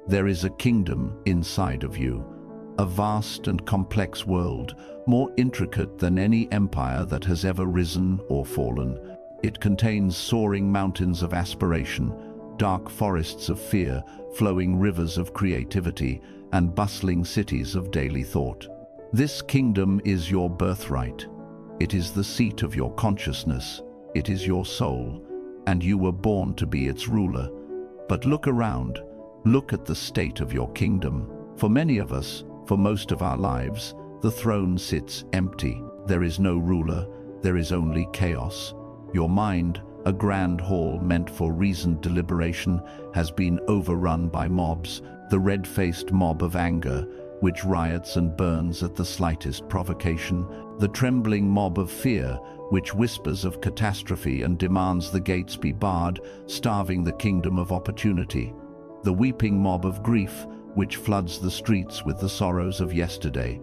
There is a kingdom inside of you, a vast and complex world, more intricate than any empire that has ever risen or fallen. It contains soaring mountains of aspiration, dark forests of fear, flowing rivers of creativity, and bustling cities of daily thought. This kingdom is your birthright. It is the seat of your consciousness. It is your soul, and you were born to be its ruler. But look around. Look at the state of your kingdom. For many of us, for most of our lives, the throne sits empty. There is no ruler. There is only chaos. Your mind, a grand hall meant for reasoned deliberation, has been overrun by mobs, the red-faced mob of anger, which riots and burns at the slightest provocation, the trembling mob of fear, which whispers of catastrophe and demands the gates be barred, starving the kingdom of opportunity, the weeping mob of grief, which floods the streets with the sorrows of yesterday,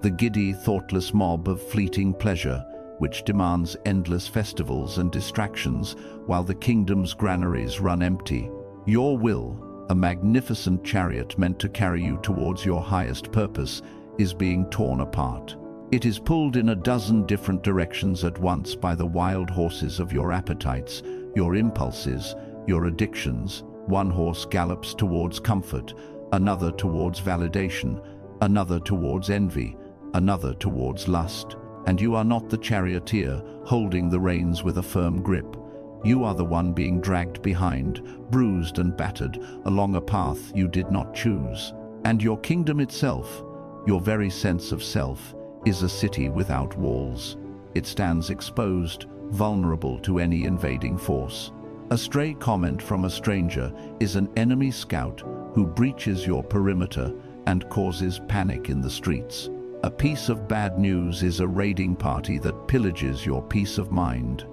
the giddy, thoughtless mob of fleeting pleasure, which demands endless festivals and distractions while the kingdom's granaries run empty. Your will, a magnificent chariot meant to carry you towards your highest purpose, is being torn apart. It is pulled in a dozen different directions at once by the wild horses of your appetites, your impulses, your addictions. One horse gallops towards comfort, another towards validation, another towards envy, another towards lust. And you are not the charioteer holding the reins with a firm grip. You are the one being dragged behind, bruised and battered, along a path you did not choose. And your kingdom itself, your very sense of self, is a city without walls. It stands exposed, vulnerable to any invading force. A stray comment from a stranger is an enemy scout who breaches your perimeter and causes panic in the streets. A piece of bad news is a raiding party that pillages your peace of mind.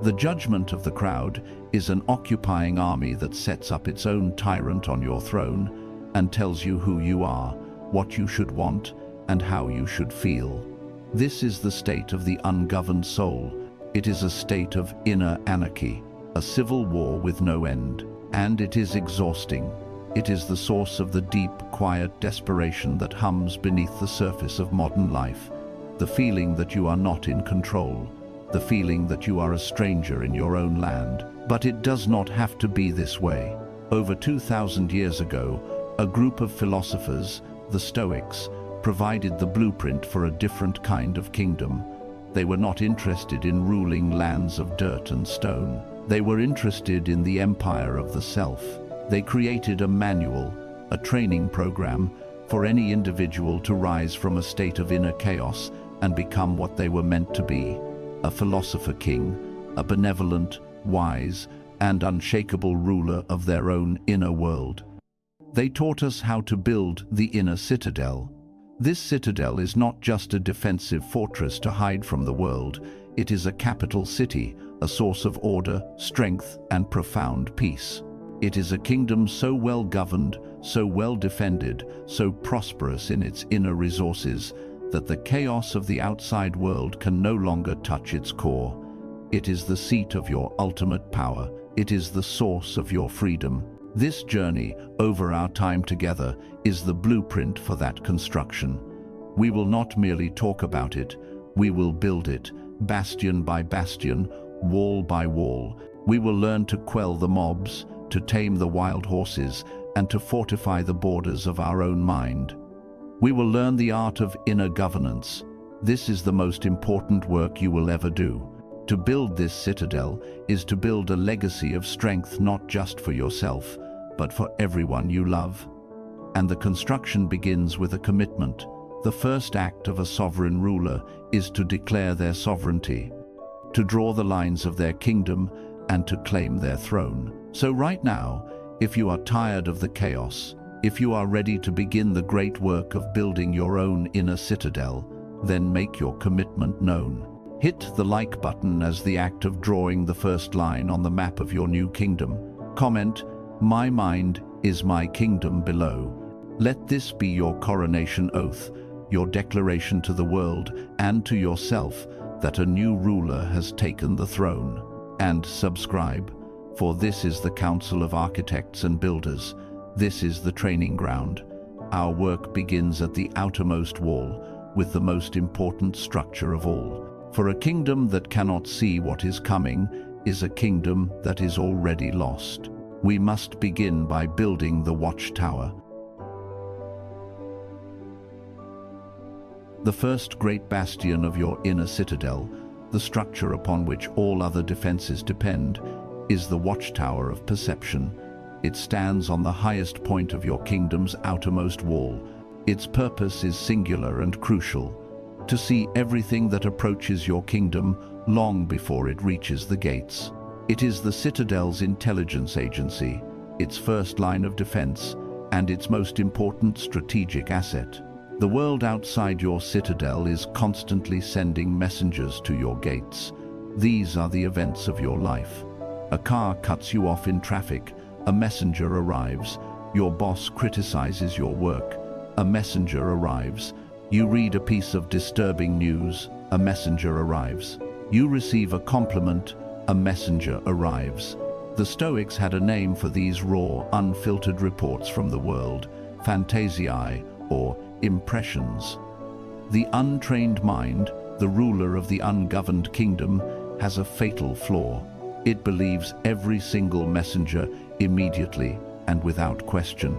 The judgment of the crowd is an occupying army that sets up its own tyrant on your throne and tells you who you are, what you should want, and how you should feel. This is the state of the ungoverned soul. It is a state of inner anarchy, a civil war with no end, and it is exhausting. It is the source of the deep, quiet desperation that hums beneath the surface of modern life, the feeling that you are not in control, the feeling that you are a stranger in your own land. But it does not have to be this way. Over 2,000 years ago, a group of philosophers, the Stoics, provided the blueprint for a different kind of kingdom. They were not interested in ruling lands of dirt and stone. They were interested in the empire of the self. They created a manual, a training program, for any individual to rise from a state of inner chaos and become what they were meant to be, a philosopher king, a benevolent, wise, and unshakable ruler of their own inner world. They taught us how to build the inner citadel. This citadel is not just a defensive fortress to hide from the world. It is a capital city, a source of order, strength, and profound peace. It is a kingdom so well governed, so well defended, so prosperous in its inner resources, that the chaos of the outside world can no longer touch its core. It is the seat of your ultimate power. It is the source of your freedom. This journey over our time together is the blueprint for that construction. We will not merely talk about it, we will build it, bastion by bastion, wall by wall. We will learn to quell the mobs, to tame the wild horses, and to fortify the borders of our own mind. We will learn the art of inner governance. This is the most important work you will ever do. To build this citadel is to build a legacy of strength not just for yourself, but for everyone you love. And the construction begins with a commitment. The first act of a sovereign ruler is to declare their sovereignty, to draw the lines of their kingdom, and to claim their throne. So right now, if you are tired of the chaos, if you are ready to begin the great work of building your own inner citadel, then make your commitment known. Hit the like button as the act of drawing the first line on the map of your new kingdom. Comment, "My mind is my kingdom" below. Let this be your coronation oath, your declaration to the world and to yourself that a new ruler has taken the throne. And subscribe, for this is the Council of Architects and Builders. This is the training ground. Our work begins at the outermost wall, with the most important structure of all. For a kingdom that cannot see what is coming is a kingdom that is already lost. We must begin by building the watchtower. The first great bastion of your inner citadel, the structure upon which all other defenses depend, is the watchtower of perception. It stands on the highest point of your kingdom's outermost wall. Its purpose is singular and crucial: to see everything that approaches your kingdom long before it reaches the gates. It is the citadel's intelligence agency, its first line of defense, and its most important strategic asset. The world outside your citadel is constantly sending messengers to your gates. These are the events of your life. A car cuts you off in traffic. A messenger arrives. Your boss criticizes your work. A messenger arrives. You read a piece of disturbing news. A messenger arrives. You receive a compliment. A messenger arrives. The Stoics had a name for these raw, unfiltered reports from the world: phantasiae, or impressions. The untrained mind, the ruler of the ungoverned kingdom, has a fatal flaw. It believes every single messenger immediately and without question.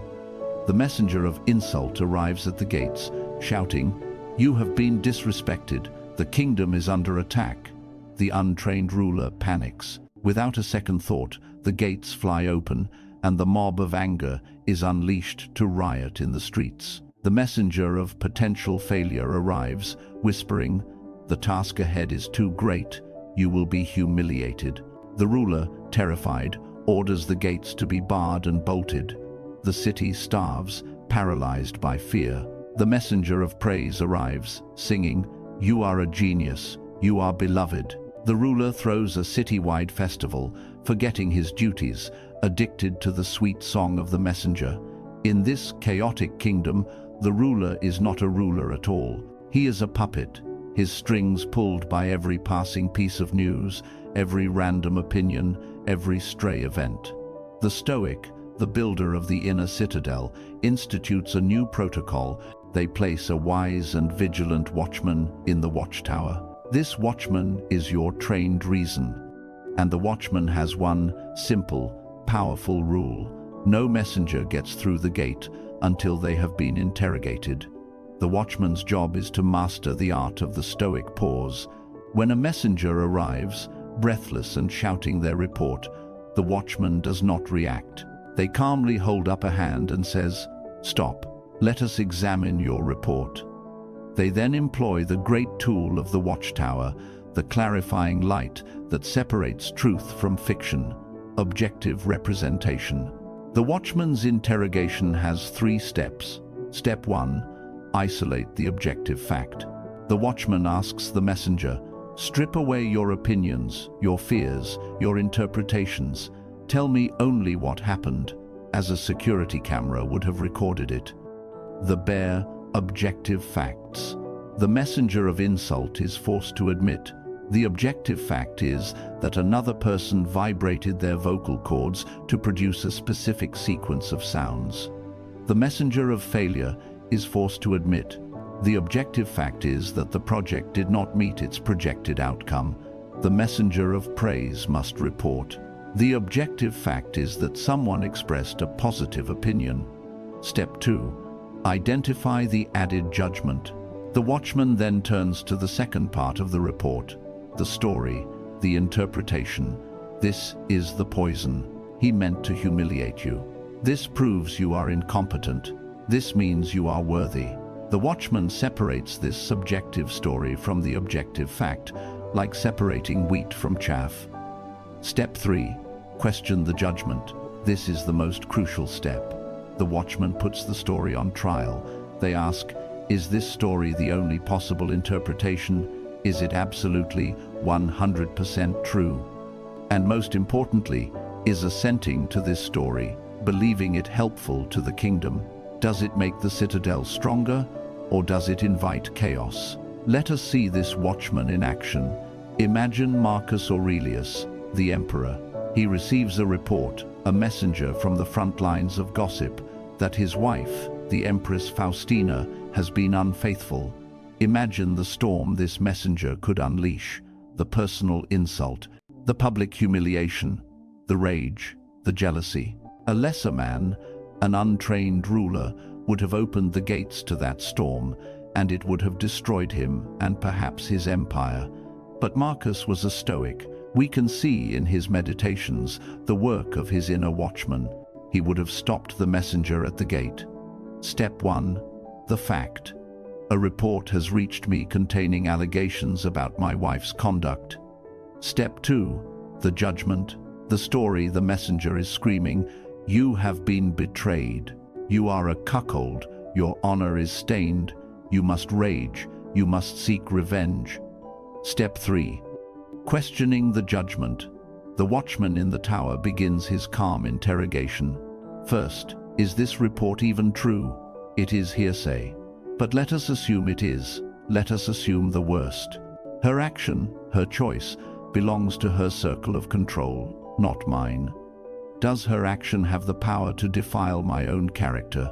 The messenger of insult arrives at the gates, shouting, "You have been disrespected. The kingdom is under attack." The untrained ruler panics. Without a second thought, the gates fly open, and the mob of anger is unleashed to riot in the streets. The messenger of potential failure arrives, whispering, "The task ahead is too great. You will be humiliated." The ruler, terrified, orders the gates to be barred and bolted. The city starves, paralyzed by fear. The messenger of praise arrives, singing, "You are a genius. You are beloved." The ruler throws a citywide festival, forgetting his duties, addicted to the sweet song of the messenger. In this chaotic kingdom, the ruler is not a ruler at all. He is a puppet, his strings pulled by every passing piece of news, every random opinion, every stray event. The Stoic, the builder of the inner citadel, institutes a new protocol. They place a wise and vigilant watchman in the watchtower. This watchman is your trained reason, and the watchman has one simple, powerful rule: no messenger gets through the gate until they have been interrogated. The watchman's job is to master the art of the Stoic pause. When a messenger arrives, breathless and shouting their report, the watchman does not react. They calmly hold up a hand and says, "Stop, let us examine your report." They then employ the great tool of the watchtower, the clarifying light that separates truth from fiction: objective representation. The watchman's interrogation has 3 steps. Step 1. Isolate the objective fact. The watchman asks the messenger, "Strip away your opinions, your fears, your interpretations. Tell me only what happened, as a security camera would have recorded it." The bare, objective facts. The messenger of insult is forced to admit, the objective fact is that another person vibrated their vocal cords to produce a specific sequence of sounds. The messenger of failure is forced to admit, the objective fact is that the project did not meet its projected outcome. The messenger of praise must report, the objective fact is that someone expressed a positive opinion. Step 2. Identify the added judgment. The watchman then turns to the second part of the report, the story, the interpretation. This is the poison. He meant to humiliate you. This proves you are incompetent. This means you are worthy. The watchman separates this subjective story from the objective fact, like separating wheat from chaff. Step 3. Question the judgment. This is the most crucial step. The watchman puts the story on trial. They ask, is this story the only possible interpretation? Is it absolutely 100% true? And most importantly, is assenting to this story, believing it helpful to the kingdom? Does it make the citadel stronger, or does it invite chaos? Let us see this watchman in action. Imagine Marcus Aurelius, the emperor. He receives a report, a messenger from the front lines of gossip, that his wife, the Empress Faustina, has been unfaithful. Imagine the storm this messenger could unleash: the personal insult, the public humiliation, the rage, the jealousy. A lesser man, an untrained ruler, would have opened the gates to that storm, and it would have destroyed him and perhaps his empire. But Marcus was a Stoic. We can see in his meditations the work of his inner watchman. He would have stopped the messenger at the gate. Step 1. The fact. A report has reached me containing allegations about my wife's conduct. Step 2. The judgment. The story the messenger is screaming: "You have been betrayed. You are a cuckold. Your honor is stained. You must rage. You must seek revenge." Step 3. Questioning the judgment. The watchman in the tower begins his calm interrogation. First, is this report even true? It is hearsay. But let us assume it is. Let us assume the worst. Her action, her choice, belongs to her circle of control, not mine. Does her action have the power to defile my own character?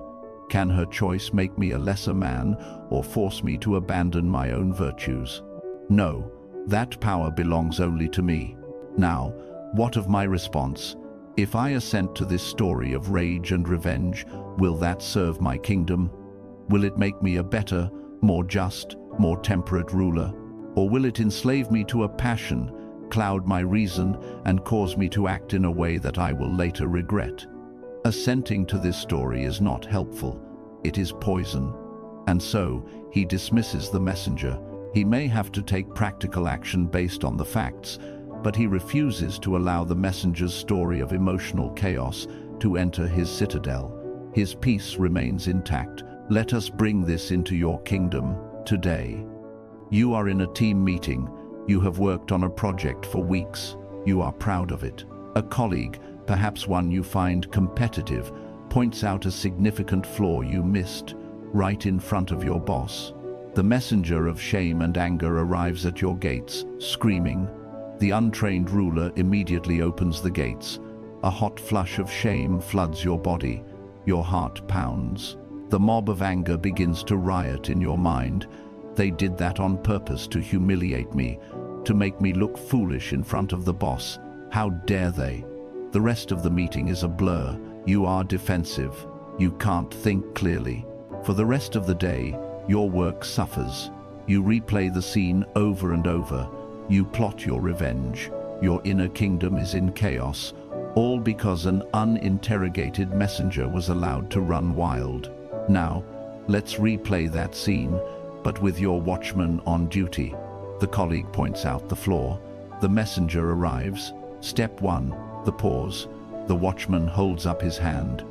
Can her choice make me a lesser man or force me to abandon my own virtues? No, that power belongs only to me. Now, what of my response? If I assent to this story of rage and revenge, will that serve my kingdom? Will it make me a better, more just, more temperate ruler? Or will it enslave me to a passion, cloud my reason, and cause me to act in a way that I will later regret? Assenting to this story is not helpful. It is poison. And so, he dismisses the messenger. He may have to take practical action based on the facts, but he refuses to allow the messenger's story of emotional chaos to enter his citadel. His peace remains intact. Let us bring this into your kingdom today. You are in a team meeting. You have worked on a project for weeks. You are proud of it. A colleague, perhaps one you find competitive, points out a significant flaw you missed right in front of your boss. The messenger of shame and anger arrives at your gates, screaming. The untrained ruler immediately opens the gates. A hot flush of shame floods your body. Your heart pounds. The mob of anger begins to riot in your mind. They did that on purpose to humiliate me, to make me look foolish in front of the boss. How dare they? The rest of the meeting is a blur. You are defensive. You can't think clearly. For the rest of the day, your work suffers. You replay the scene over and over. You plot your revenge. Your inner kingdom is in chaos, all because an uninterrogated messenger was allowed to run wild. Now, let's replay that scene, but with your watchman on duty. The colleague points out the flaw. The messenger arrives. Step 1, the pause. The watchman holds up his hand.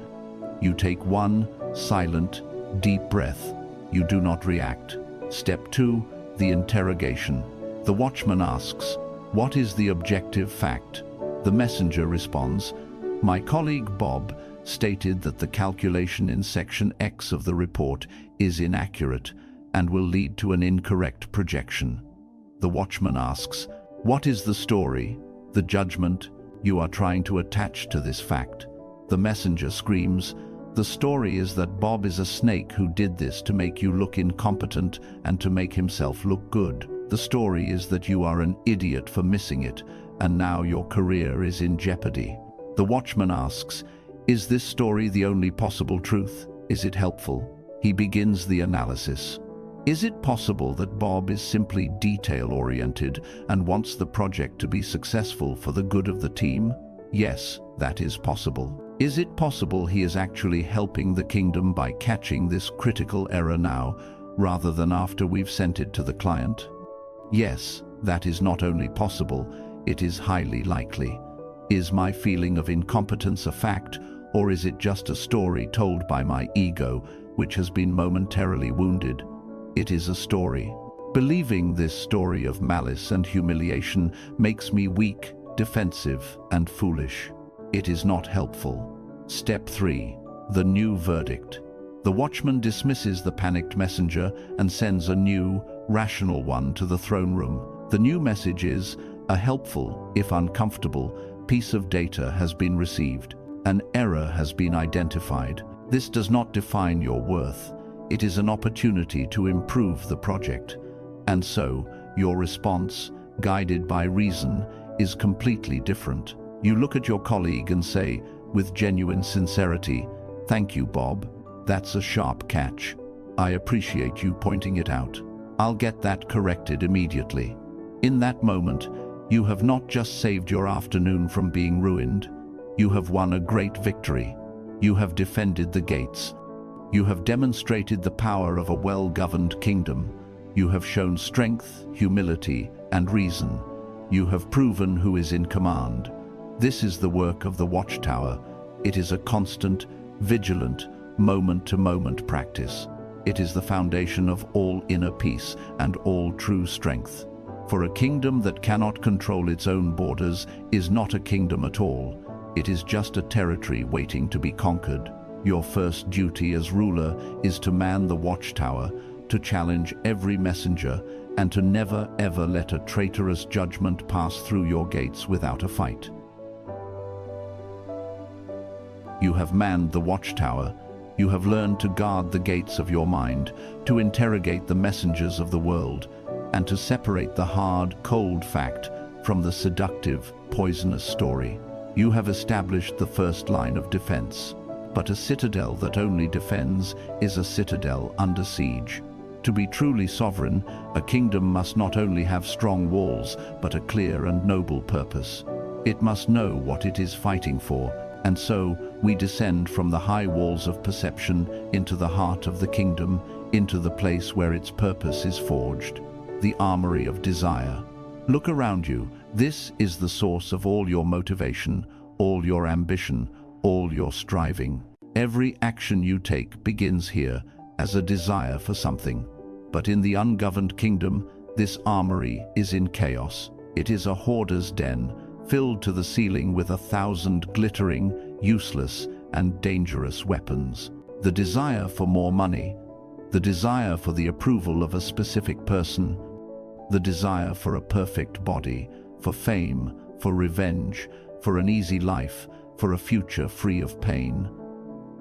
You take one silent, deep breath. You do not react. Step 2, the interrogation. The watchman asks, "What is the objective fact?" The messenger responds, "My colleague Bob stated that the calculation in section X of the report is inaccurate and will lead to an incorrect projection." The watchman asks, "What is the story, the judgment you are trying to attach to this fact?" The messenger screams, "The story is that Bob is a snake who did this to make you look incompetent and to make himself look good. The story is that you are an idiot for missing it, and now your career is in jeopardy." The watchman asks, "Is this story the only possible truth? Is it helpful?" He begins the analysis. Is it possible that Bob is simply detail-oriented and wants the project to be successful for the good of the team? Yes, that is possible. Is it possible he is actually helping the kingdom by catching this critical error now, rather than after we've sent it to the client? Yes, that is not only possible, it is highly likely. Is my feeling of incompetence a fact, or is it just a story told by my ego, which has been momentarily wounded? It is a story. Believing this story of malice and humiliation makes me weak, defensive, and foolish. It is not helpful. Step 3. The new verdict. The watchman dismisses the panicked messenger and sends a new, rational one to the throne room. The new message is, a helpful, if uncomfortable, piece of data has been received. An error has been identified. This does not define your worth. It is an opportunity to improve the project. And so, your response, guided by reason, is completely different. You look at your colleague and say, with genuine sincerity, "Thank you, Bob. That's a sharp catch. I appreciate you pointing it out. I'll get that corrected immediately." In that moment, you have not just saved your afternoon from being ruined. You have won a great victory. You have defended the gates. You have demonstrated the power of a well-governed kingdom. You have shown strength, humility, and reason. You have proven who is in command. This is the work of the Watchtower. It is a constant, vigilant, moment-to-moment practice. It is the foundation of all inner peace and all true strength. For a kingdom that cannot control its own borders is not a kingdom at all. It is just a territory waiting to be conquered. Your first duty as ruler is to man the Watchtower, to challenge every messenger, and to never ever let a traitorous judgment pass through your gates without a fight. You have manned the Watchtower. You have learned to guard the gates of your mind, to interrogate the messengers of the world, and to separate the hard, cold fact from the seductive, poisonous story. You have established the first line of defense. But a citadel that only defends is a citadel under siege. To be truly sovereign, a kingdom must not only have strong walls, but a clear and noble purpose. It must know what it is fighting for, and so we descend from the high walls of perception into the heart of the kingdom, into the place where its purpose is forged, the armory of desire. Look around you. This is the source of all your motivation, all your ambition, all your striving. Every action you take begins here as a desire for something. But in the ungoverned kingdom, this armory is in chaos. It is a hoarder's den, filled to the ceiling with 1,000 glittering, useless, and dangerous weapons. The desire for more money, the desire for the approval of a specific person, the desire for a perfect body, for fame, for revenge, for an easy life, for a future free of pain.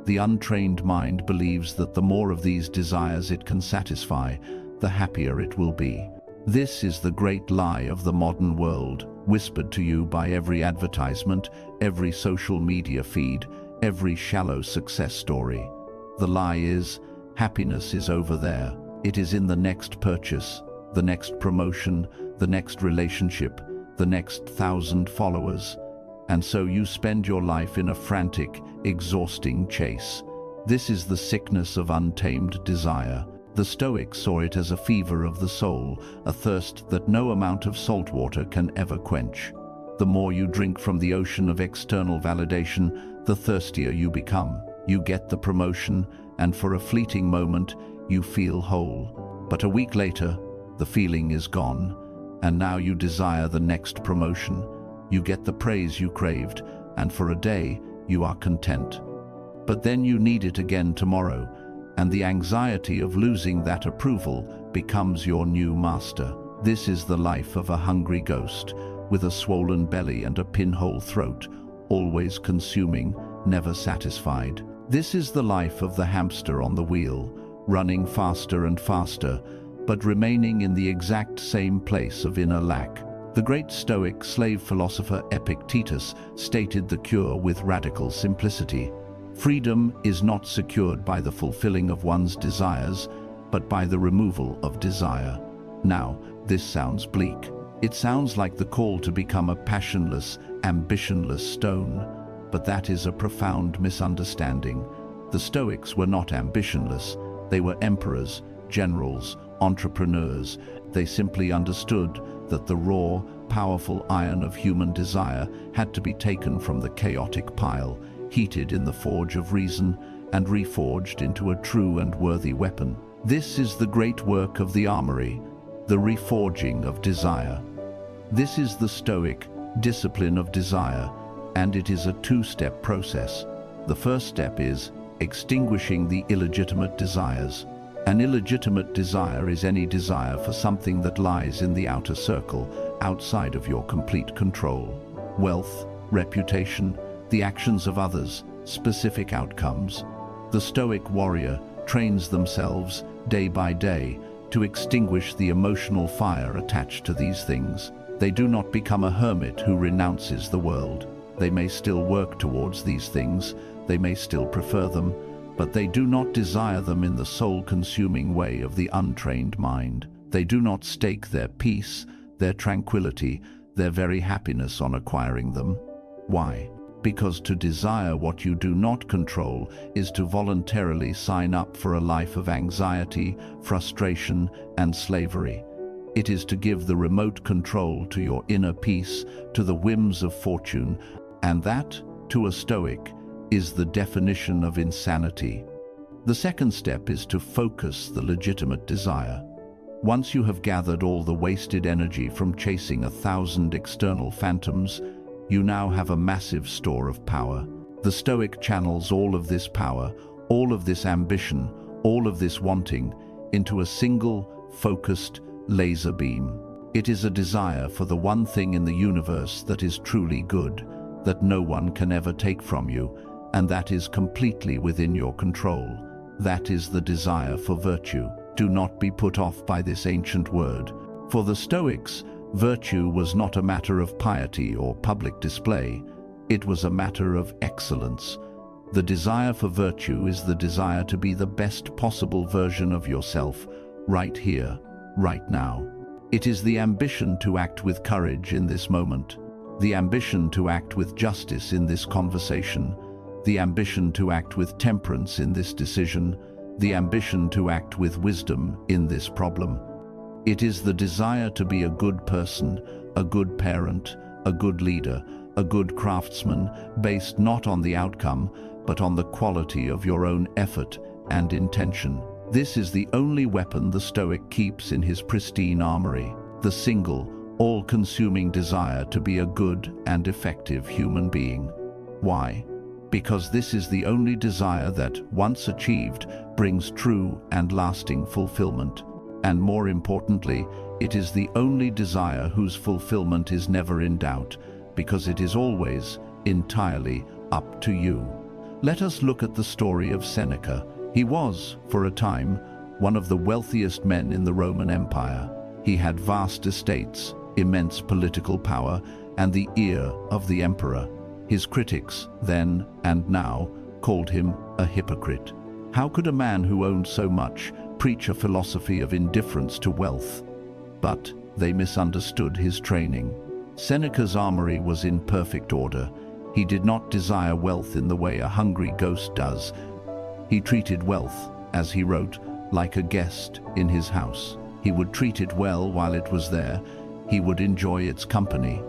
The untrained mind believes that the more of these desires it can satisfy, the happier it will be. This is the great lie of the modern world, whispered to you by every advertisement, every social media feed, every shallow success story. The lie is, happiness is over there. It is in the next purchase, the next promotion, the next relationship, the next 1,000 followers. And so you spend your life in a frantic, exhausting chase. This is the sickness of untamed desire. The Stoics saw it as a fever of the soul, a thirst that no amount of salt water can ever quench. The more you drink from the ocean of external validation, the thirstier you become. You get the promotion, and for a fleeting moment, you feel whole. But a week later, the feeling is gone, and now you desire the next promotion. You get the praise you craved, and for a day, you are content. But then you need it again tomorrow, and the anxiety of losing that approval becomes your new master. This is the life of a hungry ghost, with a swollen belly and a pinhole throat, always consuming, never satisfied. This is the life of the hamster on the wheel, running faster and faster, but remaining in the exact same place of inner lack. The great Stoic slave philosopher Epictetus stated the cure with radical simplicity. Freedom is not secured by the fulfilling of one's desires, but by the removal of desire. Now, this sounds bleak. It sounds like the call to become a passionless, ambitionless stone, but that is a profound misunderstanding. The Stoics were not ambitionless. They were emperors, generals, entrepreneurs. They simply understood that the raw, powerful iron of human desire had to be taken from the chaotic pile, heated in the forge of reason, and reforged into a true and worthy weapon. This is the great work of the armory, the reforging of desire. This is the Stoic discipline of desire, and it is a two-step process. The first step is extinguishing the illegitimate desires. An illegitimate desire is any desire for something that lies in the outer circle, outside of your complete control. Wealth, reputation, the actions of others, specific outcomes. The Stoic warrior trains themselves day by day to extinguish the emotional fire attached to these things. They do not become a hermit who renounces the world. They may still work towards these things, they may still prefer them, but they do not desire them in the soul-consuming way of the untrained mind. They do not stake their peace, their tranquility, their very happiness on acquiring them. Why? Because to desire what you do not control is to voluntarily sign up for a life of anxiety, frustration, and slavery. It is to give the remote control to your inner peace, to the whims of fortune, and that, to a Stoic, is the definition of insanity. The second step is to focus the legitimate desire. Once you have gathered all the wasted energy from chasing 1,000 external phantoms, you now have a massive store of power. The Stoic channels all of this power, all of this ambition, all of this wanting, into a single, focused laser beam. It is a desire for the one thing in the universe that is truly good, that no one can ever take from you, and that is completely within your control. That is the desire for virtue. Do not be put off by this ancient word. For the Stoics, virtue was not a matter of piety or public display. It was a matter of excellence. The desire for virtue is the desire to be the best possible version of yourself, right here, right now. It is the ambition to act with courage in this moment, the ambition to act with justice in this conversation, the ambition to act with temperance in this decision, the ambition to act with wisdom in this problem. It is the desire to be a good person, a good parent, a good leader, a good craftsman, based not on the outcome, but on the quality of your own effort and intention. This is the only weapon the Stoic keeps in his pristine armory, the single, all-consuming desire to be a good and effective human being. Why? Because this is the only desire that, once achieved, brings true and lasting fulfillment. And more importantly, it is the only desire whose fulfillment is never in doubt, because it is always, entirely, up to you. Let us look at the story of Seneca. He was, for a time, one of the wealthiest men in the Roman Empire. He had vast estates, immense political power, and the ear of the emperor. His critics, then and now, called him a hypocrite. How could a man who owned so much preach a philosophy of indifference to wealth? But they misunderstood his training. Seneca's armory was in perfect order. He did not desire wealth in the way a hungry ghost does. He treated wealth, as he wrote, like a guest in his house. He would treat it well while it was there. He would enjoy its company.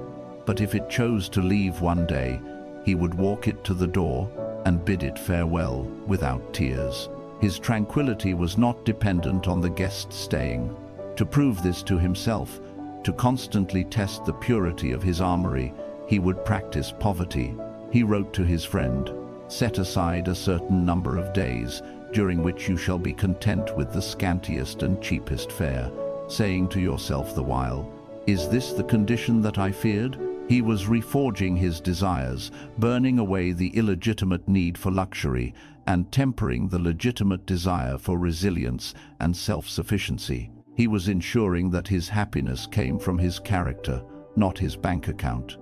But if it chose to leave one day, he would walk it to the door and bid it farewell without tears. His tranquility was not dependent on the guest staying. To prove this to himself, to constantly test the purity of his armory, he would practice poverty. He wrote to his friend, "Set aside a certain number of days, during which you shall be content with the scantiest and cheapest fare," saying to yourself the while, "Is this the condition that I feared?" He was reforging his desires, burning away the illegitimate need for luxury, and tempering the legitimate desire for resilience and self-sufficiency. He was ensuring that his happiness came from his character, not his bank account.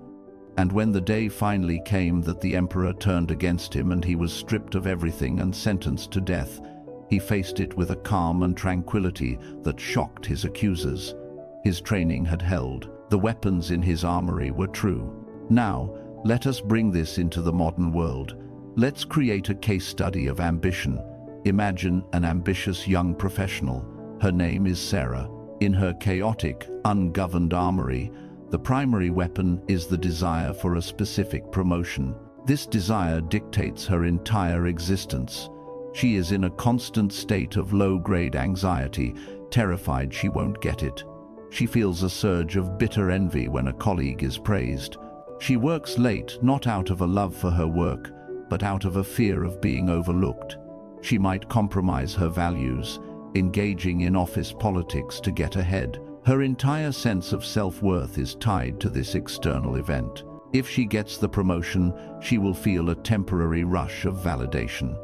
And when the day finally came that the emperor turned against him and he was stripped of everything and sentenced to death, he faced it with a calm and tranquility that shocked his accusers. His training had held. The weapons in his armory were true. Now, let us bring this into the modern world. Let's create a case study of ambition. Imagine an ambitious young professional. Her name is Sarah. In her chaotic, ungoverned armory, the primary weapon is the desire for a specific promotion. This desire dictates her entire existence. She is in a constant state of low-grade anxiety, terrified she won't get it. She feels a surge of bitter envy when a colleague is praised. She works late, not out of a love for her work, but out of a fear of being overlooked. She might compromise her values, engaging in office politics to get ahead. Her entire sense of self-worth is tied to this external event. If she gets the promotion, she will feel a temporary rush of validation.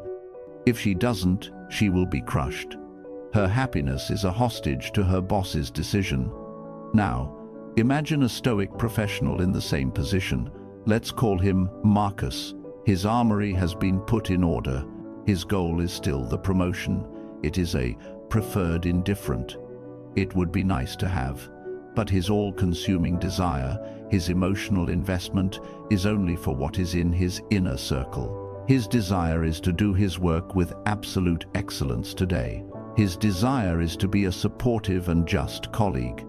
If she doesn't, she will be crushed. Her happiness is a hostage to her boss's decision. Now, imagine a Stoic professional in the same position. Let's call him Marcus. His armory has been put in order. His goal is still the promotion. It is a preferred indifferent. It would be nice to have. But his all-consuming desire, his emotional investment, is only for what is in his inner circle. His desire is to do his work with absolute excellence today. His desire is to be a supportive and just colleague.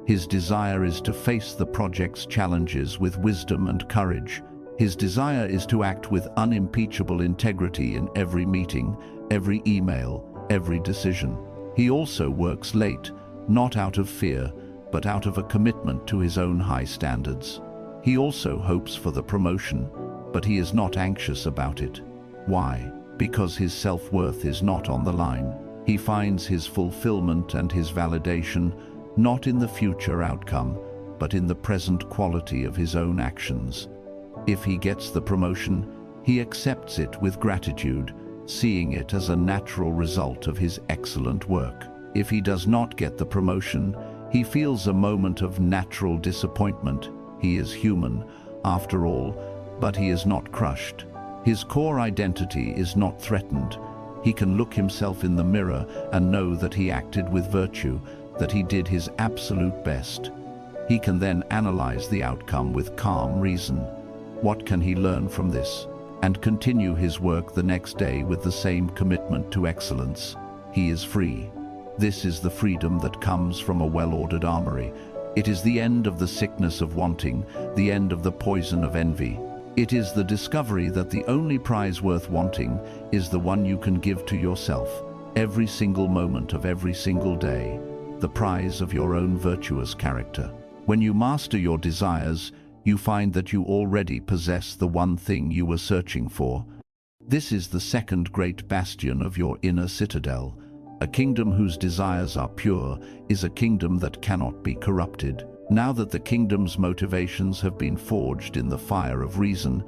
His desire is to face the project's challenges with wisdom and courage. His desire is to act with unimpeachable integrity in every meeting, every email, every decision. He also works late, not out of fear, but out of a commitment to his own high standards. He also hopes for the promotion, but he is not anxious about it. Why? Because his self-worth is not on the line. He finds his fulfillment and his validation not in the future outcome, but in the present quality of his own actions. If he gets the promotion, he accepts it with gratitude, seeing it as a natural result of his excellent work. If he does not get the promotion, he feels a moment of natural disappointment. He is human, after all, but he is not crushed. His core identity is not threatened. He can look himself in the mirror and know that he acted with virtue, that he did his absolute best. He can then analyze the outcome with calm reason. What can he learn from this? And continue his work the next day with the same commitment to excellence. He is free. This is the freedom that comes from a well-ordered armory. It is the end of the sickness of wanting, the end of the poison of envy. It is the discovery that the only prize worth wanting is the one you can give to yourself, every single moment of every single day, the prize of your own virtuous character. When you master your desires, you find that you already possess the one thing you were searching for. This is the second great bastion of your inner citadel. A kingdom whose desires are pure is a kingdom that cannot be corrupted. Now that the kingdom's motivations have been forged in the fire of reason,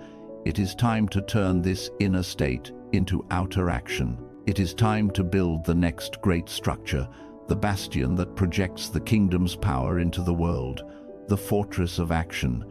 it is time to turn this inner state into outer action. It is time to build the next great structure, the bastion that projects the kingdom's power into the world, the fortress of action.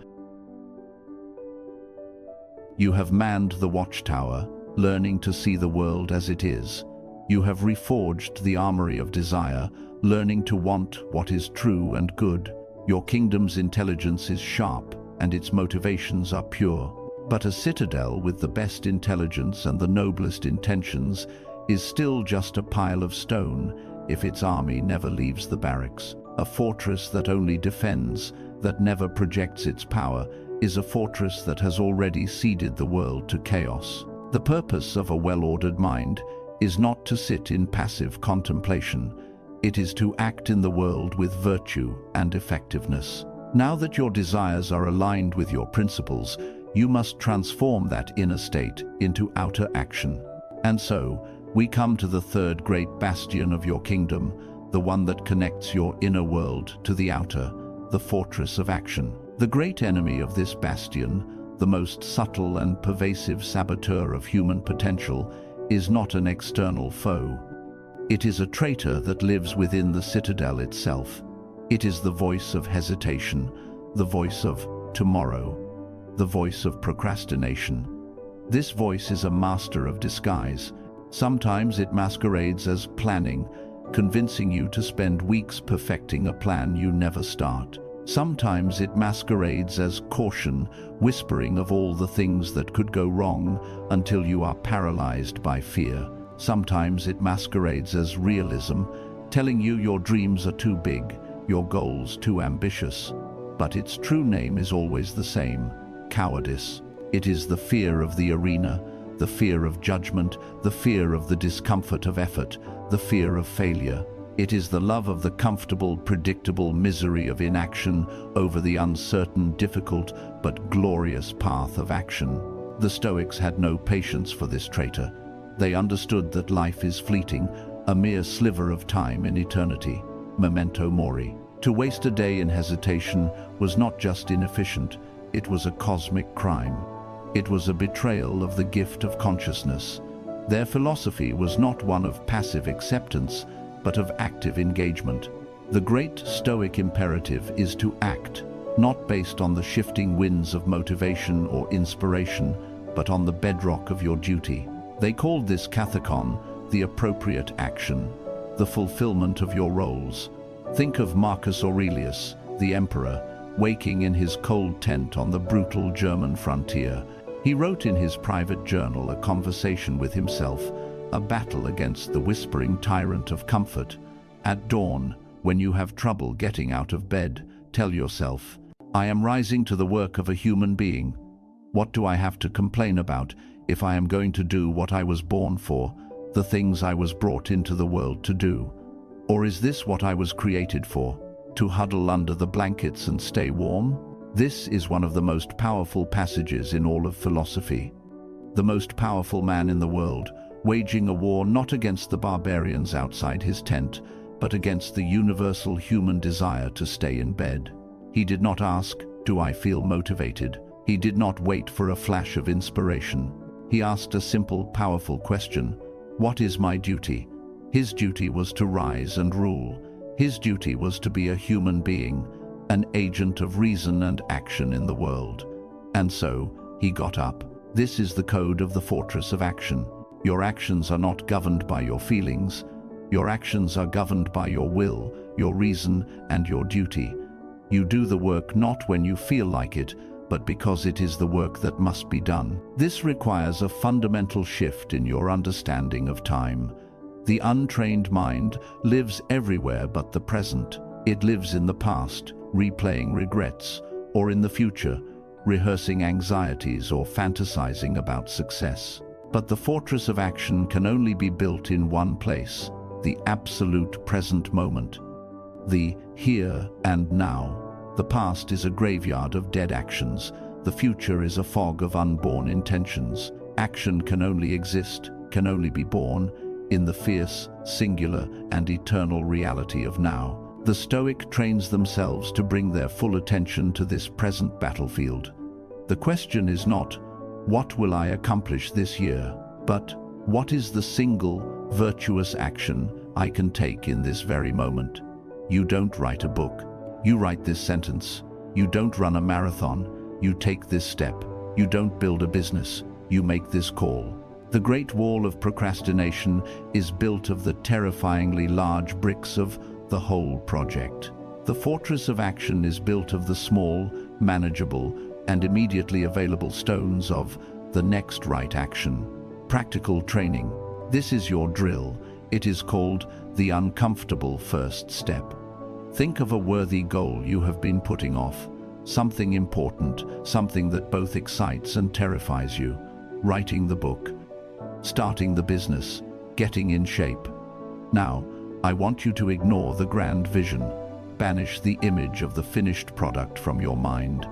You have manned the watchtower, learning to see the world as it is. You have reforged the armory of desire, learning to want what is true and good. Your kingdom's intelligence is sharp, and its motivations are pure. But a citadel with the best intelligence and the noblest intentions is still just a pile of stone if its army never leaves the barracks. A fortress that only defends, that never projects its power, is a fortress that has already ceded the world to chaos. The purpose of a well-ordered mind is not to sit in passive contemplation. It is to act in the world with virtue and effectiveness. Now that your desires are aligned with your principles, you must transform that inner state into outer action. And so, we come to the third great bastion of your kingdom, the one that connects your inner world to the outer, the fortress of action. The great enemy of this bastion, the most subtle and pervasive saboteur of human potential, is not an external foe. It is a traitor that lives within the citadel itself. It is the voice of hesitation, the voice of tomorrow, the voice of procrastination. This voice is a master of disguise. Sometimes it masquerades as planning, convincing you to spend weeks perfecting a plan you never start. Sometimes it masquerades as caution, whispering of all the things that could go wrong until you are paralyzed by fear. Sometimes it masquerades as realism, telling you your dreams are too big, your goals too ambitious. But its true name is always the same: cowardice. It is the fear of the arena, the fear of judgment, the fear of the discomfort of effort, the fear of failure. It is the love of the comfortable, predictable misery of inaction over the uncertain, difficult, but glorious path of action. The Stoics had no patience for this traitor. They understood that life is fleeting, a mere sliver of time in eternity. Memento mori. To waste a day in hesitation was not just inefficient, it was a cosmic crime. It was a betrayal of the gift of consciousness. Their philosophy was not one of passive acceptance, but of active engagement. The great Stoic imperative is to act, not based on the shifting winds of motivation or inspiration, but on the bedrock of your duty. They called this kathekon, the appropriate action, the fulfillment of your roles. Think of Marcus Aurelius, the emperor, waking in his cold tent on the brutal German frontier. He wrote in his private journal a conversation with himself, a battle against the whispering tyrant of comfort. At dawn, when you have trouble getting out of bed, tell yourself, I am rising to the work of a human being. What do I have to complain about if I am going to do what I was born for, the things I was brought into the world to do? Or is this what I was created for, to huddle under the blankets and stay warm? This is one of the most powerful passages in all of philosophy. The most powerful man in the world, waging a war not against the barbarians outside his tent, but against the universal human desire to stay in bed. He did not ask, do I feel motivated? He did not wait for a flash of inspiration. He asked a simple, powerful question. What is my duty? His duty was to rise and rule. His duty was to be a human being, an agent of reason and action in the world. And so, he got up. This is the code of the fortress of action. Your actions are not governed by your feelings. Your actions are governed by your will, your reason, and your duty. You do the work not when you feel like it, but because it is the work that must be done. This requires a fundamental shift in your understanding of time. The untrained mind lives everywhere but the present. It lives in the past, replaying regrets, or in the future, rehearsing anxieties or fantasizing about success. But the fortress of action can only be built in one place, the absolute present moment, the here and now. The past is a graveyard of dead actions. The future is a fog of unborn intentions. Action can only exist, can only be born, in the fierce, singular, and eternal reality of now. The Stoic trains themselves to bring their full attention to this present battlefield. The question is not, what will I accomplish this year? But, what is the single, virtuous action I can take in this very moment? You don't write a book. You write this sentence. You don't run a marathon. You take this step. You don't build a business. You make this call. The great wall of procrastination is built of the terrifyingly large bricks of the whole project. The fortress of action is built of the small, manageable, and immediately available stones of the next right action. Practical training. This is your drill. It is called the uncomfortable first step. Think of a worthy goal you have been putting off, something important, something that both excites and terrifies you. Writing the book, starting the business, getting in shape. Now, I want you to ignore the grand vision. Banish the image of the finished product from your mind.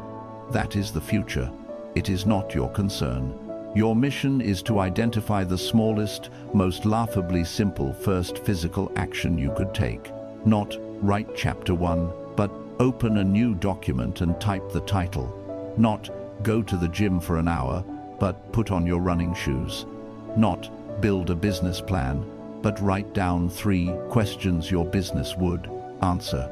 That is the future. It is not your concern. Your mission is to identify the smallest, most laughably simple first physical action you could take. Not write chapter 1, but open a new document and type the title. Not go to the gym for an hour, but put on your running shoes. Not build a business plan, but write down 3 questions your business would answer.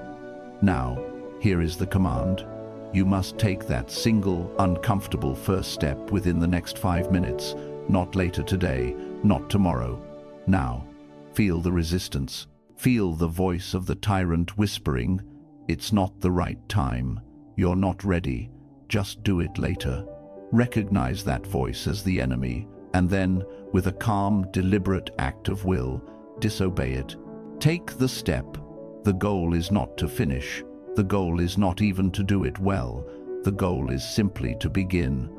Now, here is the command. You must take that single, uncomfortable first step within the next 5 minutes, not later today, not tomorrow. Now, feel the resistance. Feel the voice of the tyrant whispering, it's not the right time. You're not ready. Just do it later. Recognize that voice as the enemy, and then, with a calm, deliberate act of will, disobey it. Take the step. The goal is not to finish. The goal is not even to do it well. The goal is simply to begin.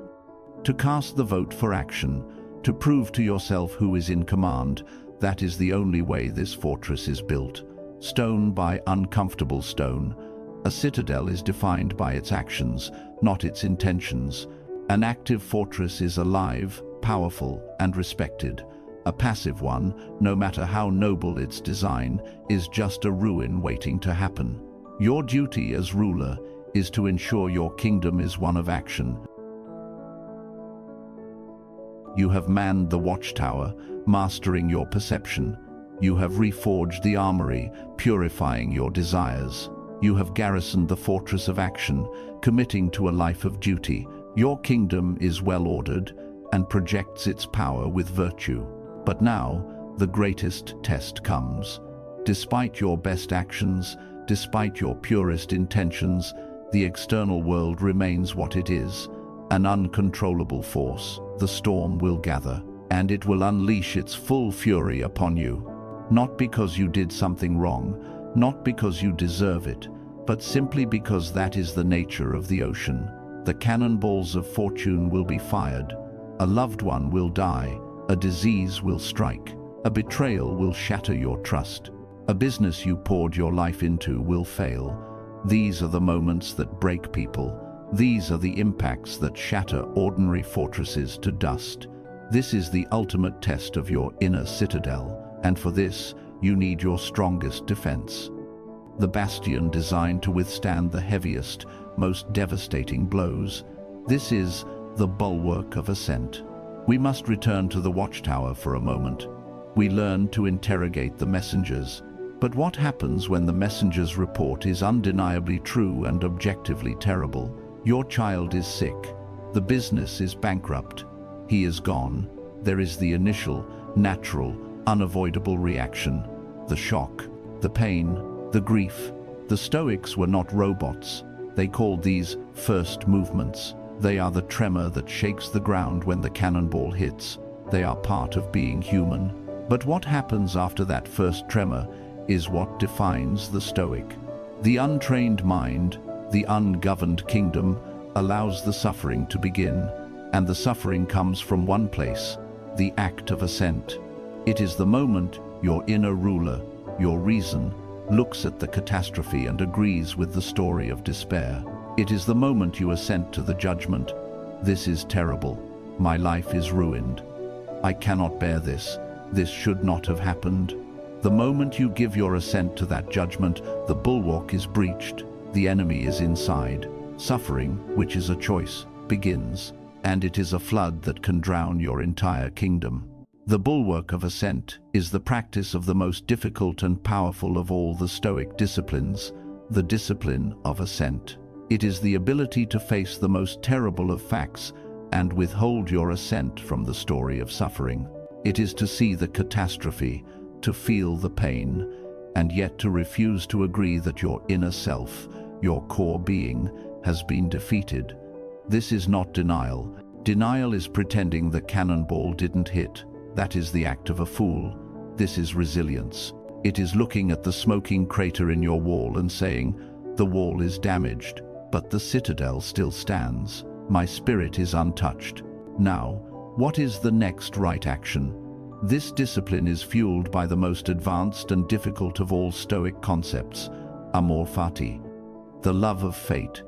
To cast the vote for action, to prove to yourself who is in command. That is the only way this fortress is built. Stone by uncomfortable stone. A citadel is defined by its actions, not its intentions. An active fortress is alive, powerful, and respected. A passive one, no matter how noble its design, is just a ruin waiting to happen. Your duty as ruler is to ensure your kingdom is one of action. You have manned the watchtower, mastering your perception. You have reforged the armory, purifying your desires. You have garrisoned the fortress of action, committing to a life of duty. Your kingdom is well-ordered and projects its power with virtue. But now, the greatest test comes. Despite your best actions, despite your purest intentions, the external world remains what it is, an uncontrollable force. The storm will gather, and it will unleash its full fury upon you. Not because you did something wrong, not because you deserve it, but simply because that is the nature of the ocean. The cannonballs of fortune will be fired. A loved one will die. A disease will strike. A betrayal will shatter your trust. A business you poured your life into will fail. These are the moments that break people. These are the impacts that shatter ordinary fortresses to dust. This is the ultimate test of your inner citadel, and for this, you need your strongest defense. The bastion designed to withstand the heaviest, most devastating blows. This is the bulwark of ascent. We must return to the watchtower for a moment. We learn to interrogate the messengers. But what happens when the messenger's report is undeniably true and objectively terrible? Your child is sick. The business is bankrupt. He is gone. There is the initial, natural, unavoidable reaction. The shock, the pain, the grief. The Stoics were not robots. They called these first movements. They are the tremor that shakes the ground when the cannonball hits. They are part of being human. But what happens after that first tremor is what defines the Stoic. The untrained mind, the ungoverned kingdom, allows the suffering to begin, and the suffering comes from one place, the act of ascent. It is the moment your inner ruler, your reason, looks at the catastrophe and agrees with the story of despair. It is the moment you assent to the judgment. This is terrible. My life is ruined. I cannot bear this. This should not have happened. The moment you give your assent to that judgment, the bulwark is breached. The enemy is inside. Suffering, which is a choice, begins, and it is a flood that can drown your entire kingdom. The bulwark of assent is the practice of the most difficult and powerful of all the Stoic disciplines, the discipline of assent. It is the ability to face the most terrible of facts and withhold your assent from the story of suffering. It is to see the catastrophe, to feel the pain, and yet to refuse to agree that your inner self, your core being, has been defeated. This is not denial. Denial is pretending the cannonball didn't hit. That is the act of a fool. This is resilience. It is looking at the smoking crater in your wall and saying, "The wall is damaged, but the citadel still stands. My spirit is untouched." Now, what is the next right action? This discipline is fueled by the most advanced and difficult of all Stoic concepts, amor fati, the love of fate.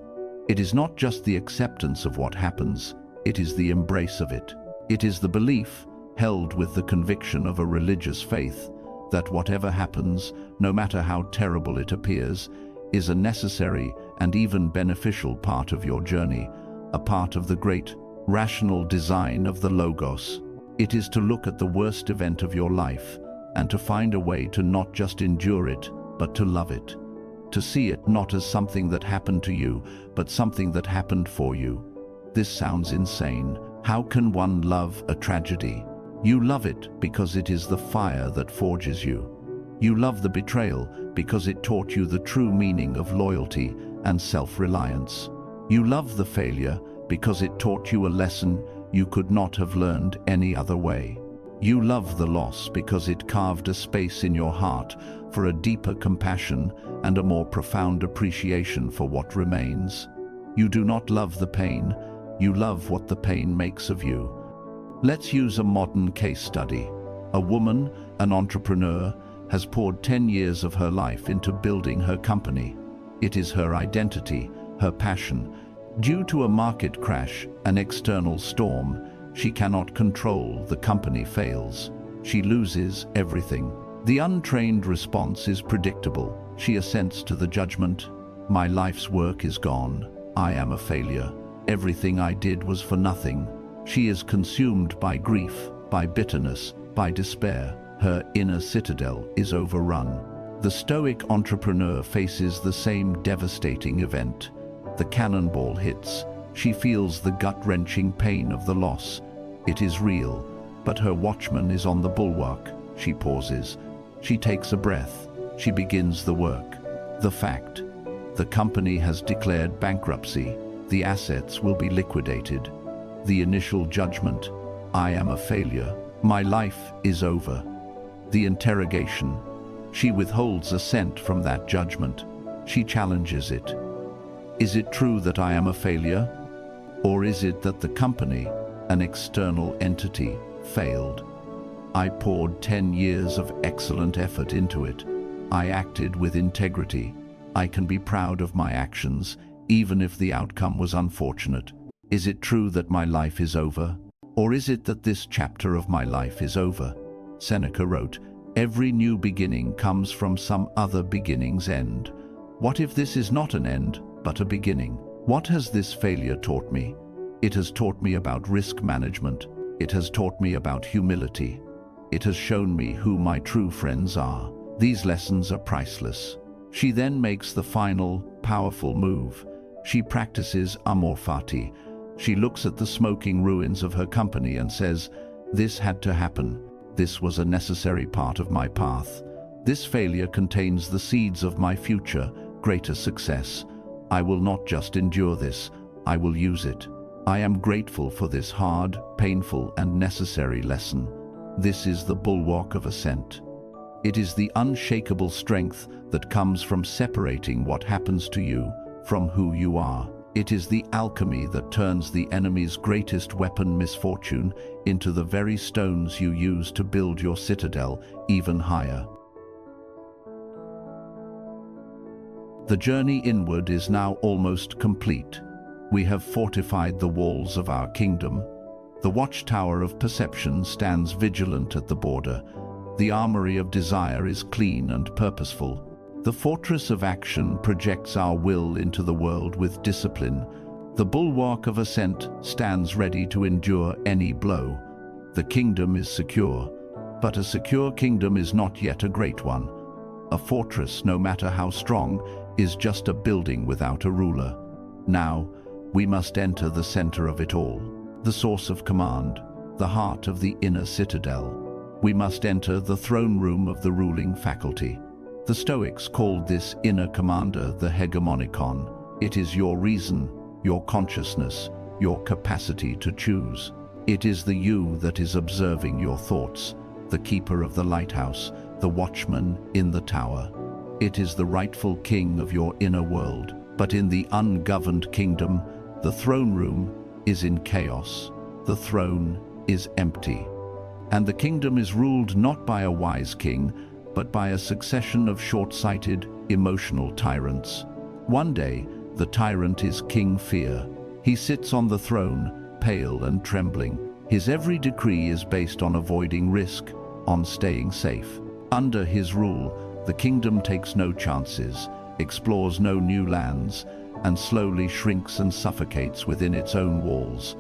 It is not just the acceptance of what happens, it is the embrace of it. It is the belief, held with the conviction of a religious faith, that whatever happens, no matter how terrible it appears, is a necessary and even beneficial part of your journey, a part of the great, rational design of the Logos. It is to look at the worst event of your life and to find a way to not just endure it, but to love it. To see it not as something that happened to you, but something that happened for you. This sounds insane. How can one love a tragedy? You love it because it is the fire that forges you. You love the betrayal because it taught you the true meaning of loyalty and self-reliance. You love the failure because it taught you a lesson you could not have learned any other way. You love the loss because it carved a space in your heart for a deeper compassion and a more profound appreciation for what remains. You do not love the pain, you love what the pain makes of you. Let's use a modern case study. A woman, an entrepreneur, has poured 10 years of her life into building her company. It is her identity, her passion. Due to a market crash, an external storm, she cannot control, the company fails. She loses everything. The untrained response is predictable. She assents to the judgment. My life's work is gone. I am a failure. Everything I did was for nothing. She is consumed by grief, by bitterness, by despair. Her inner citadel is overrun. The Stoic entrepreneur faces the same devastating event. The cannonball hits. She feels the gut-wrenching pain of the loss. It is real, but her watchman is on the bulwark. She pauses. She takes a breath. She begins the work. The fact: the company has declared bankruptcy. The assets will be liquidated. The initial judgment: I am a failure. My life is over. The interrogation: she withholds assent from that judgment. She challenges it. Is it true that I am a failure? Or is it that the company, an external entity, failed? I poured 10 years of excellent effort into it. I acted with integrity. I can be proud of my actions, even if the outcome was unfortunate. Is it true that my life is over? Or is it that this chapter of my life is over? Seneca wrote, "Every new beginning comes from some other beginning's end." What if this is not an end, but a beginning? What has this failure taught me? It has taught me about risk management. It has taught me about humility. It has shown me who my true friends are. These lessons are priceless. She then makes the final, powerful move. She practices amor fati. She looks at the smoking ruins of her company and says, "This had to happen. This was a necessary part of my path. This failure contains the seeds of my future, greater success. I will not just endure this, I will use it. I am grateful for this hard, painful, and necessary lesson." This is the bulwark of ascent. It is the unshakable strength that comes from separating what happens to you from who you are. It is the alchemy that turns the enemy's greatest weapon, misfortune, into the very stones you use to build your citadel even higher. The journey inward is now almost complete. We have fortified the walls of our kingdom. The watchtower of perception stands vigilant at the border. The armory of desire is clean and purposeful. The fortress of action projects our will into the world with discipline. The bulwark of ascent stands ready to endure any blow. The kingdom is secure, but a secure kingdom is not yet a great one. A fortress, no matter how strong, is just a building without a ruler. Now, we must enter the center of it all, the source of command, the heart of the inner citadel. We must enter the throne room of the ruling faculty. The Stoics called this inner commander the hegemonikon. It is your reason, your consciousness, your capacity to choose. It is the you that is observing your thoughts, the keeper of the lighthouse, the watchman in the tower. It is the rightful king of your inner world. But in the ungoverned kingdom, the throne room is in chaos. The throne is empty. And the kingdom is ruled not by a wise king, but by a succession of short-sighted, emotional tyrants. One day, the tyrant is King Fear. He sits on the throne, pale and trembling. His every decree is based on avoiding risk, on staying safe. Under his rule, the kingdom takes no chances, explores no new lands, and slowly shrinks and suffocates within its own walls.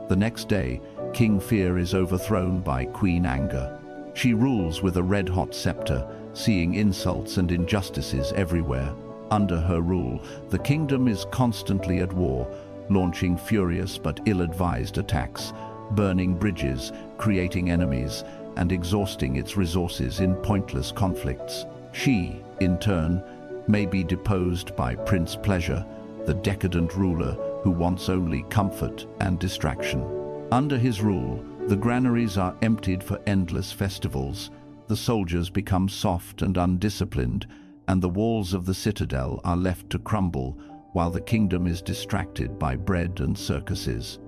The next day, King Fear is overthrown by Queen Anger. She rules with a red-hot scepter, seeing insults and injustices everywhere. Under her rule, the kingdom is constantly at war, launching furious but ill-advised attacks, burning bridges, creating enemies, and exhausting its resources in pointless conflicts. She, in turn, may be deposed by Prince Pleasure, the decadent ruler who wants only comfort and distraction. Under his rule, the granaries are emptied for endless festivals, the soldiers become soft and undisciplined, and the walls of the citadel are left to crumble while the kingdom is distracted by bread and circuses.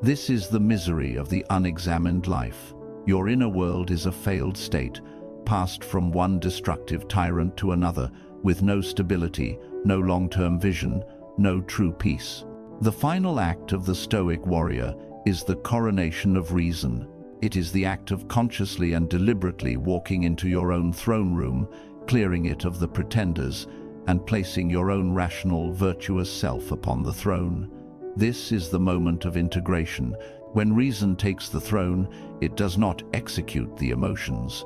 This is the misery of the unexamined life. Your inner world is a failed state, passed from one destructive tyrant to another, with no stability, no long-term vision, no true peace. The final act of the Stoic warrior is the coronation of reason. It is the act of consciously and deliberately walking into your own throne room, clearing it of the pretenders, and placing your own rational, virtuous self upon the throne. This is the moment of integration. When reason takes the throne, it does not execute the emotions.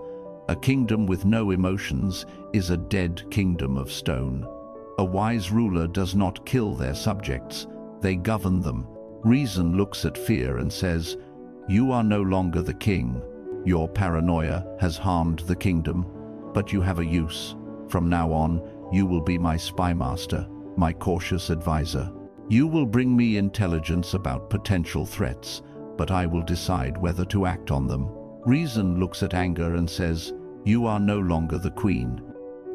A kingdom with no emotions is a dead kingdom of stone. A wise ruler does not kill their subjects, they govern them. Reason looks at fear and says, "You are no longer the king. Your paranoia has harmed the kingdom, but you have a use. From now on, you will be my spy master, my cautious advisor. You will bring me intelligence about potential threats, but I will decide whether to act on them." Reason looks at anger and says, "You are no longer the queen.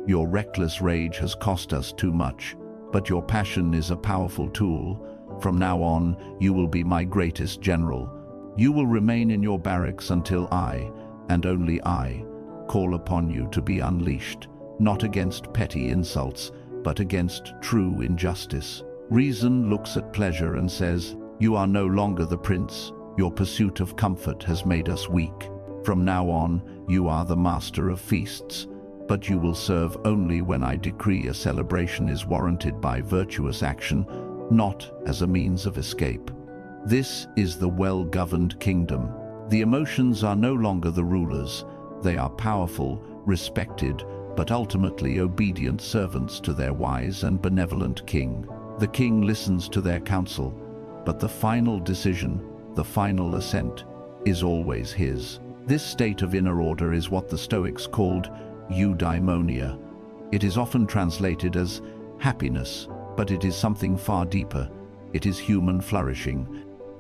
Your reckless rage has cost us too much, but your passion is a powerful tool. From now on, you will be my greatest general. You will remain in your barracks until I, and only I, call upon you to be unleashed, not against petty insults, but against true injustice." Reason looks at pleasure and says, "You are no longer the prince. Your pursuit of comfort has made us weak. From now on, you are the master of feasts, but you will serve only when I decree a celebration is warranted by virtuous action, not as a means of escape." This is the well-governed kingdom. The emotions are no longer the rulers. They are powerful, respected, but ultimately obedient servants to their wise and benevolent king. The king listens to their counsel, but the final decision, the final assent, is always his. This state of inner order is what the Stoics called eudaimonia. It is often translated as happiness, but it is something far deeper. It is human flourishing.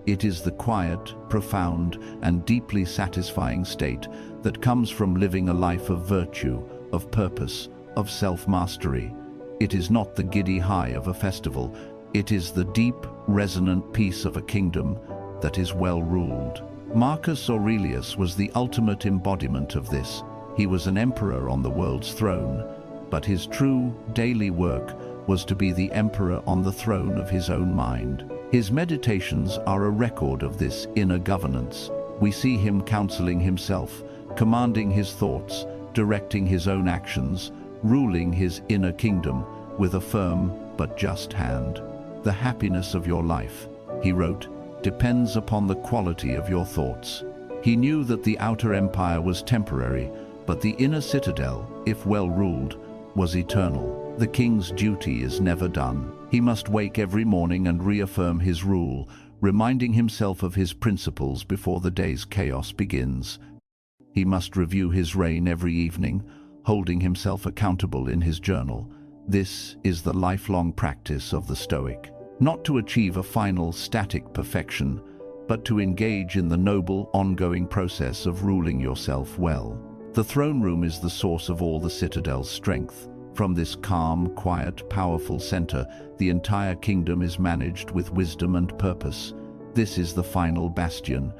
It is the quiet, profound, and deeply satisfying state that comes from living a life of virtue, of purpose, of self-mastery. It is not the giddy high of a festival. It is the deep, resonant peace of a kingdom that is well ruled. Marcus Aurelius was the ultimate embodiment of this. He was an emperor on the world's throne, but his true, daily work was to be the emperor on the throne of his own mind. His meditations are a record of this inner governance. We see him counseling himself, commanding his thoughts, directing his own actions, ruling his inner kingdom with a firm but just hand. "The happiness of your life," he wrote, "depends upon the quality of your thoughts." He knew that the outer empire was temporary, but the inner citadel, if well ruled, was eternal. The king's duty is never done. He must wake every morning and reaffirm his rule, reminding himself of his principles before the day's chaos begins. He must review his reign every evening, holding himself accountable in his journal. This is the lifelong practice of the Stoic. Not to achieve a final, static perfection, but to engage in the noble, ongoing process of ruling yourself well. The throne room is the source of all the citadel's strength. From this calm, quiet, powerful center, the entire kingdom is managed with wisdom and purpose. This is the final bastion.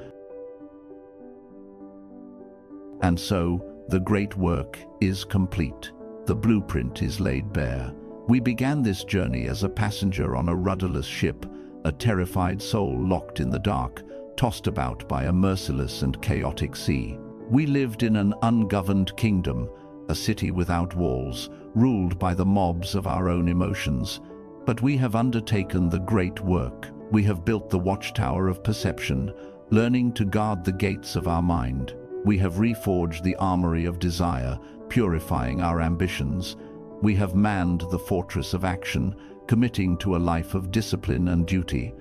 And so, the great work is complete. The blueprint is laid bare. We began this journey as a passenger on a rudderless ship, a terrified soul locked in the dark, tossed about by a merciless and chaotic sea. We lived in an ungoverned kingdom, a city without walls, ruled by the mobs of our own emotions. But we have undertaken the great work. We have built the watchtower of perception, learning to guard the gates of our mind. We have reforged the armory of desire, purifying our ambitions. We have manned the fortress of action, committing to a life of discipline and duty.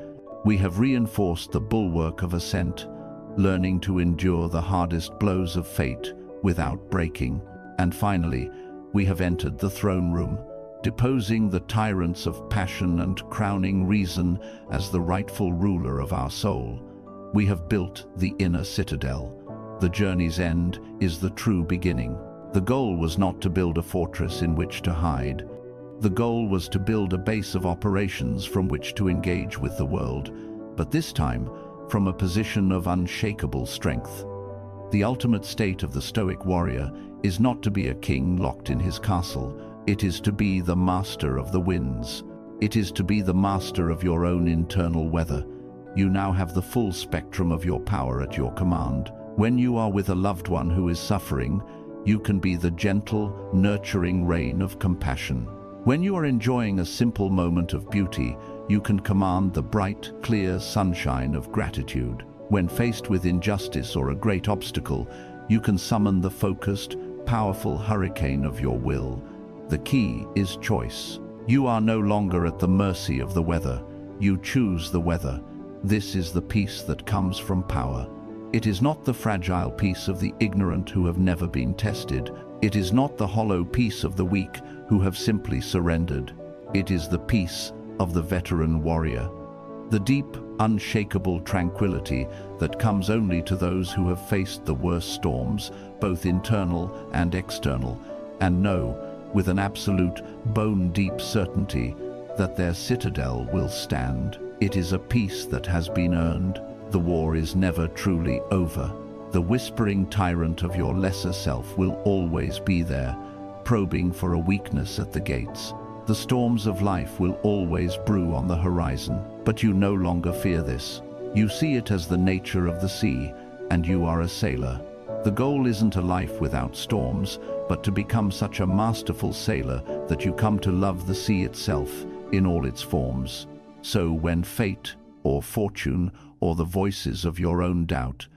We have reinforced the bulwark of assent, learning to endure the hardest blows of fate without breaking. And finally, we have entered the throne room, deposing the tyrants of passion and crowning reason as the rightful ruler of our soul. We have built the inner citadel. The journey's end is the true beginning. The goal was not to build a fortress in which to hide. The goal was to build a base of operations from which to engage with the world, but this time from a position of unshakable strength. The ultimate state of the Stoic warrior is not to be a king locked in his castle. It is to be the master of the winds. It is to be the master of your own internal weather. You now have the full spectrum of your power at your command. When you are with a loved one who is suffering, you can be the gentle, nurturing rain of compassion. When you are enjoying a simple moment of beauty, you can command the bright, clear sunshine of gratitude. When faced with injustice or a great obstacle, you can summon the focused, powerful hurricane of your will. The key is choice. You are no longer at the mercy of the weather. You choose the weather. This is the peace that comes from power. It is not the fragile peace of the ignorant who have never been tested. It is not the hollow peace of the weak who have simply surrendered. It is the peace of the veteran warrior. The deep, unshakable tranquility that comes only to those who have faced the worst storms, both internal and external, and know, with an absolute, bone-deep certainty, that their citadel will stand. It is a peace that has been earned. The war is never truly over. The whispering tyrant of your lesser self will always be there, probing for a weakness at the gates. The storms of life will always brew on the horizon, but you no longer fear this. You see it as the nature of the sea, and you are a sailor. The goal isn't a life without storms, but to become such a masterful sailor that you come to love the sea itself in all its forms. So when fate, or fortune, or the voices of your own doubt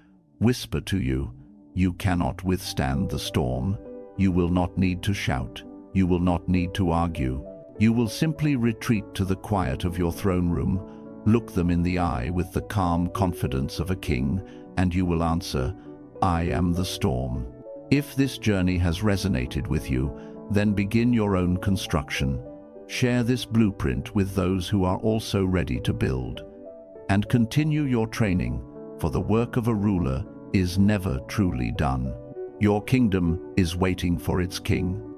whisper to you, you cannot withstand the storm, you will not need to shout, you will not need to argue. You will simply retreat to the quiet of your throne room, look them in the eye with the calm confidence of a king, and you will answer, I am the storm. If this journey has resonated with you, then begin your own construction. Share this blueprint with those who are also ready to build. And continue your training, for the work of a ruler is never truly done. Your kingdom is waiting for its king.